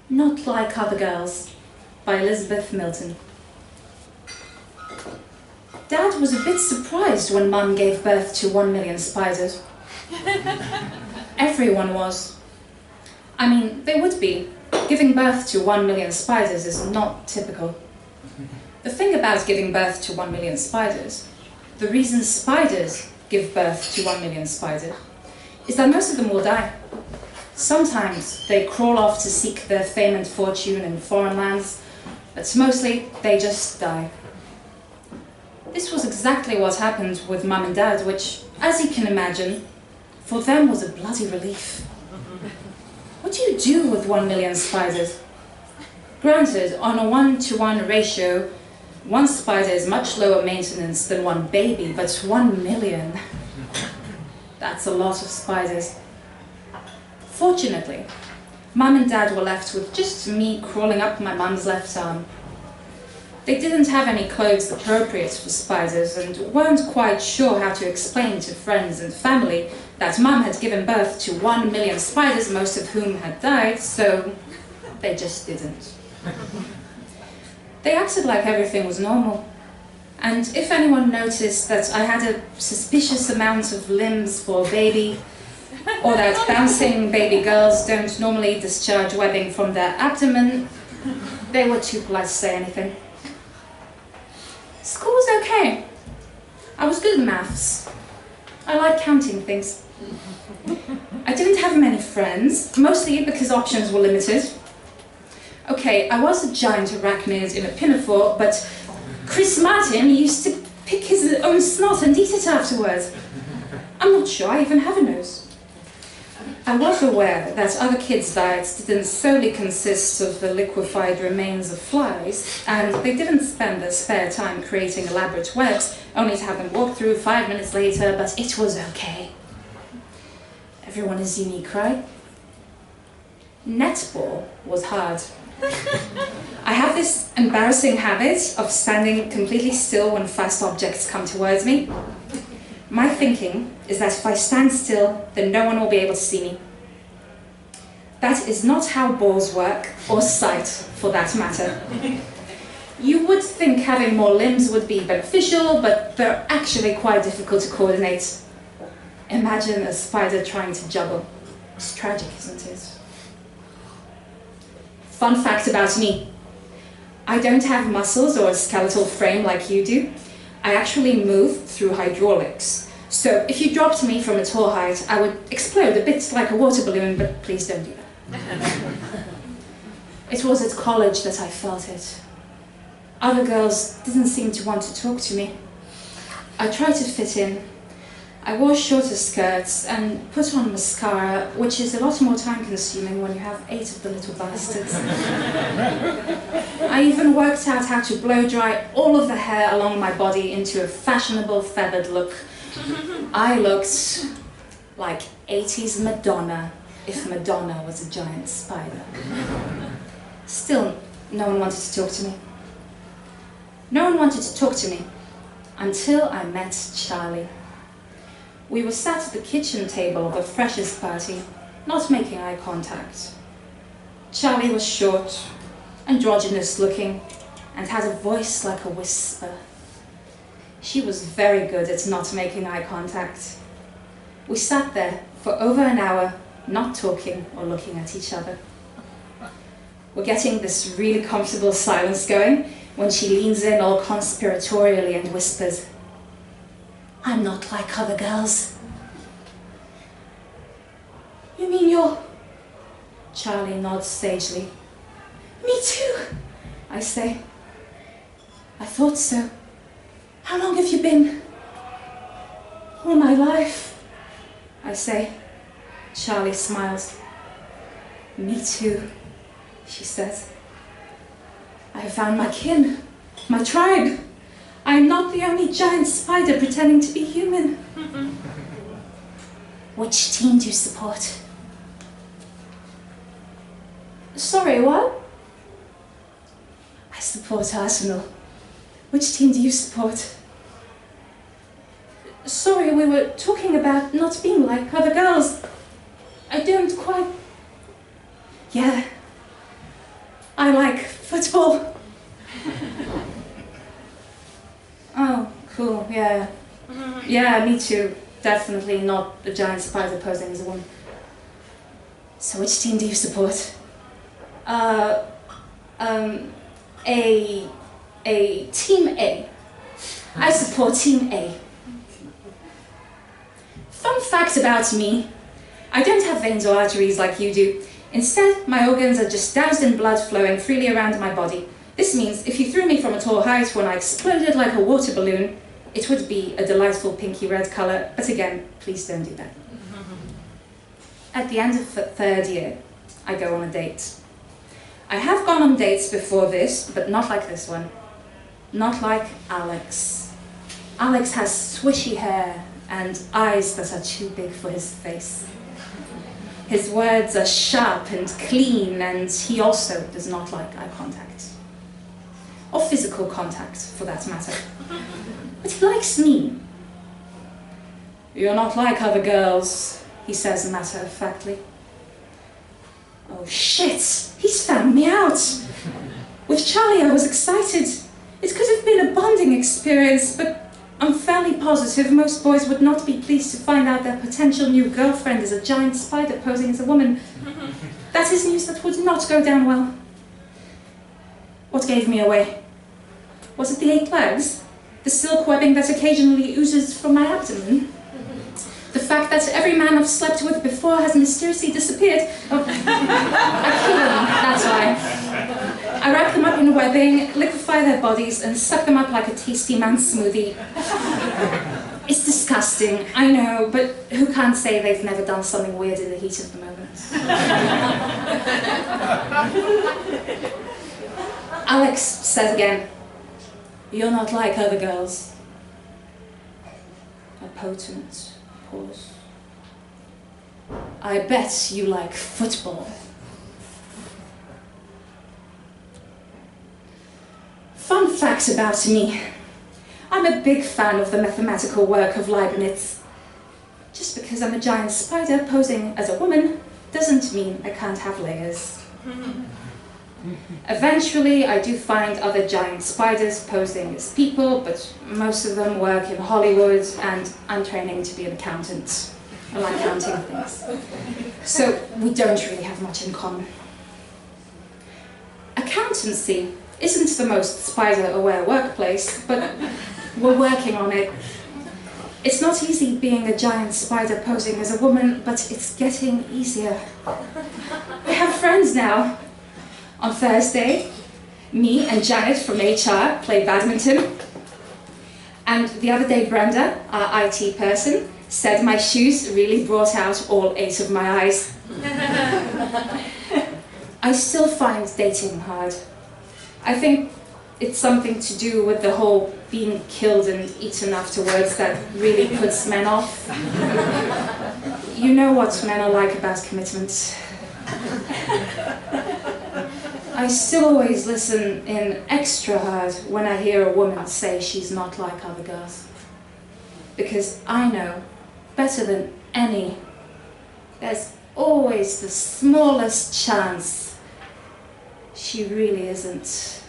Not Like Other Girls by Lizzie Milton. Dad was a bit surprised when Mum gave birth to 1 million spiders. Everyone was. I mean, they would be. Giving birth to 1 million spiders is not typical. The thing about giving birth to 1 million spiders, the reason spiders give birth to 1 million spiders, is that most of them will die. Sometimes they crawl off to seek their fame and fortune in foreign lands, but mostly they just die. This was exactly what happened with Mum and Dad, which, as you can imagine, for them was a bloody relief. What do you do with 1 million spiders? Granted, on a 1-to-1 ratio, one spider is much lower maintenance than one baby, but 1 million, that's a lot of spiders. Fortunately, Mum and Dad were left with just me crawling up my mum's left arm. They didn't have any clothes appropriate for spiders and weren't quite sure how to explain to friends and family that Mum had given birth to 1 million spiders, most of whom had died, so they just didn't. They acted like everything was normal. And if anyone noticed that I had a suspicious amount of limbs for a baby, or that bouncing baby girls don't normally discharge webbing from their abdomen, they were too polite to say anything. School was okay. I was good at maths. I liked counting things. I didn't have many friends, mostly because options were limited. Okay, I was a giant arachnid in a pinafore, but Chris Martin used to pick his own snot and eat it afterwards. I'm not sure I even have a nose. I was aware that other kids' diets didn't solely consist of the liquefied remains of flies, and they didn't spend their spare time creating elaborate webs, only to have them walk through 5 minutes later, but it was okay. Everyone is unique, right? Netball was hard. I have this embarrassing habit of standing completely still when fast objects come towards me. My thinking is that if I stand still, then no one will be able to see me. That is not how balls work, or sight, for that matter. You would think having more limbs would be beneficial, but they're actually quite difficult to coordinate. Imagine a spider trying to juggle. It's tragic, isn't it? Fun fact about me. I don't have muscles or a skeletal frame like you do. I actually move through hydraulics. So if you dropped me from a tall height, I would explode a bit like a water balloon, but please don't do that. It was at college that I felt it. Other girls didn't seem to want to talk to me. I tried to fit in. I wore shorter skirts and put on mascara, which is a lot more time-consuming when you have 8 of the little bastards. I even worked out how to blow-dry all of the hair along my body into a fashionable feathered look. I looked like 80s Madonna, if Madonna was a giant spider. Still, no one wanted to talk to me. No one wanted to talk to me until I met Charlie. We were sat at the kitchen table of a freshers' party, not making eye contact. Charlie was short, androgynous looking, and had a voice like a whisper. She was very good at not making eye contact. We sat there for over an hour, not talking or looking at each other. We're getting this really comfortable silence going when she leans in all conspiratorially and whispers, "I'm not like other girls." "You mean you're..." Charlie nods sagely. "Me too," I say. "I thought so. How long have you been?" "All my life," I say. Charlie smiles. "Me too," she says. "I have found my kin, my tribe. I am not the only giant spider pretending to be human." "Which team do you support?" "Sorry, what?" "I support Arsenal. Which team do you support?" sorry, we were talking about not being like other girls. I don't quite... Yeah, I like football. Oh, cool, yeah. Yeah, me too. Definitely not a giant spider posing as a woman. So which team do you support? Team A. I support Team A. Fun fact about me. I don't have veins or arteries like you do. Instead, my organs are just doused in blood flowing freely around my body. This means if you threw me from a tall height when I exploded like a water balloon, it would be a delightful pinky red colour, but again, please don't do that. At the end of the third year, I go on a date. I have gone on dates before this, but not like this one. Not like Alex. Alex has swishy hair and eyes that are too big for his face. His words are sharp and clean, and he also does not like eye contact. Or physical contact, for that matter. But he likes me. You're not like other girls, he says matter-of-factly. Oh shit, he's found me out. With Charlie I was excited. It could have been a bonding experience, but I'm fairly positive most boys would not be pleased to find out their potential new girlfriend is a giant spider posing as a woman. That is news that would not go down well. What gave me away? Was it the 8 legs? The silk webbing that occasionally oozes from my abdomen? The fact that every man I've slept with before has mysteriously disappeared? Oh, I kill them, that's why. I wrap them up in webbing, liquefy their bodies, and suck them up like a tasty man's smoothie. It's disgusting, I know, but who can't say they've never done something weird in the heat of the moment? Alex says again, you're not like other girls. A potent pause. I bet you like football. Fun fact about me. I'm a big fan of the mathematical work of Leibniz. Just because I'm a giant spider posing as a woman doesn't mean I can't have layers. Eventually, I do find other giant spiders posing as people, but most of them work in Hollywood, and I'm training to be an accountant. I like counting things. So we don't really have much in common. Accountancy isn't the most spider-aware workplace, but we're working on it. It's not easy being a giant spider posing as a woman, but it's getting easier. I have friends now. On Thursday, me and Janet from HR played badminton. And the other day, Brenda, our IT person, said my shoes really brought out all 8 of my eyes. I still find dating hard. I think it's something to do with the whole being killed and eaten afterwards that really puts men off. You know what men are like about commitment. I still always listen in extra hard when I hear a woman say she's not like other girls. Because I know, better than any, there's always the smallest chance she really isn't.